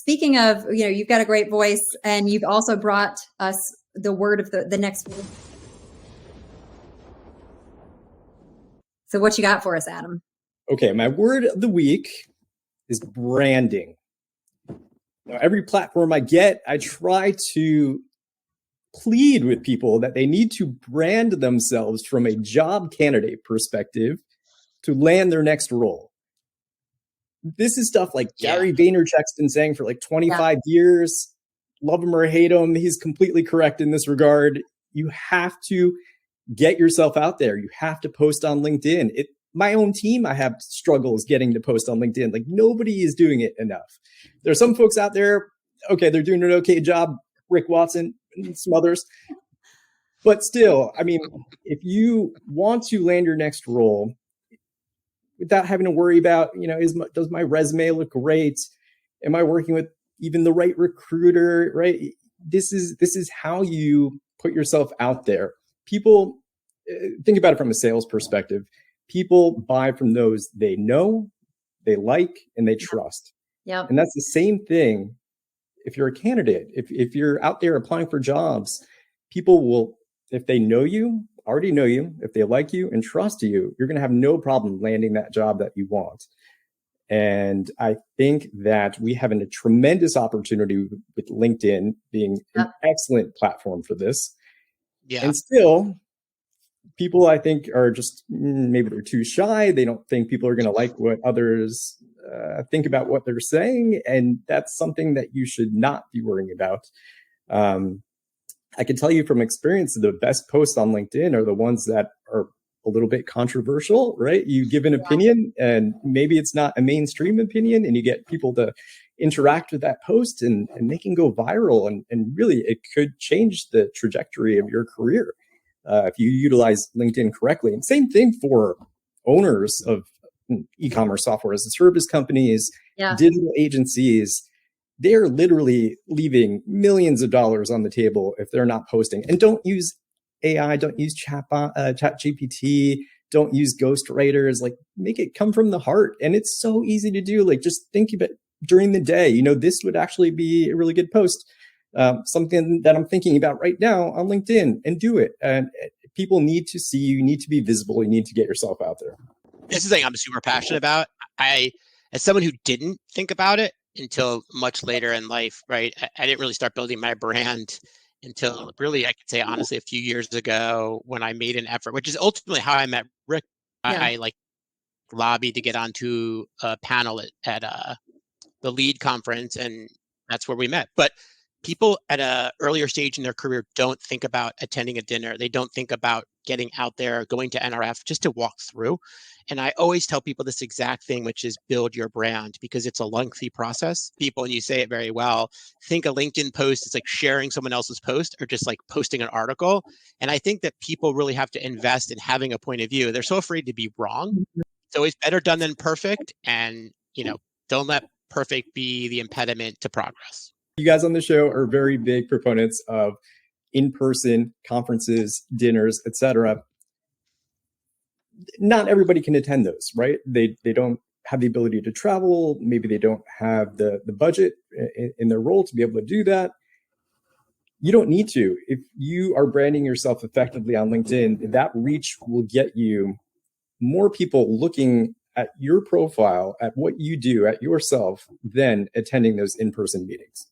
speaking of, you've got a great voice, and you've also brought us the word of the next week. So what you got for us, Adam? Okay, my word of the week is branding. Now, every platform I get, I try to plead with people that they need to brand themselves from a job candidate perspective to land their next role. This is stuff like Gary Vaynerchuk's been saying for like 25 years. Love him or hate him, he's completely correct in this regard. You have to get yourself out there. You have to post on LinkedIn. My own team, I have struggles getting to post on LinkedIn. Like, nobody is doing it enough. There are some folks out there, okay, they're doing an okay job, Rick Watson and some others. But still, I mean, if you want to land your next role without having to worry about, does my resume look great? Am I working with even the right recruiter, right? This is how you put yourself out there. People, think about it from a sales perspective. People buy from those they know, they like, and they trust. Yeah. And that's the same thing if you're a candidate. If you're out there applying for jobs, people will, if they know you, already know you, if they like you and trust you, you're going to have no problem landing that job that you want. And I think that we have a tremendous opportunity with LinkedIn being an excellent platform for this. Yeah. And still, people, I think, are just, maybe they're too shy. They don't think people are going to like what others think about what they're saying. And that's something that you should not be worrying about. I can tell you from experience, the best posts on LinkedIn are the ones that are a little bit controversial, right? You give an opinion and maybe it's not a mainstream opinion, and you get people to interact with that post and they can go viral. And really, it could change the trajectory of your career if you utilize LinkedIn correctly. And same thing for owners of e-commerce software as a service companies, digital agencies. They're literally leaving millions of dollars on the table if they're not posting. And don't use AI, don't use chat GPT, don't use ghostwriters. Like, make it come from the heart. And it's so easy to do. Like, just think of it during the day. This would actually be a really good post. Something that I'm thinking about right now on LinkedIn, and do it. And people need to see you, need to be visible, you need to get yourself out there. This is something I'm super passionate about. As someone who didn't think about it until much later in life, right? I didn't really start building my brand until really, I could say honestly, a few years ago, when I made an effort, which is ultimately how I met Rick. I lobbied to get onto a panel at the LEAD conference, and that's where we met. But people at an earlier stage in their career don't think about attending a dinner. They don't think about getting out there, going to NRF just to walk through. And I always tell people this exact thing, which is build your brand, because it's a lengthy process. People, and you say it very well, think a LinkedIn post is like sharing someone else's post or just like posting an article. And I think that people really have to invest in having a point of view. They're so afraid to be wrong. It's always better done than perfect. And, don't let perfect be the impediment to progress. You guys on the show are very big proponents of in-person conferences, dinners, etc. Not everybody can attend those, right? They don't have the ability to travel. Maybe they don't have the budget in their role to be able to do that. You don't need to. If you are branding yourself effectively on LinkedIn, that reach will get you more people looking at your profile, at what you do, at yourself, than attending those in-person meetings.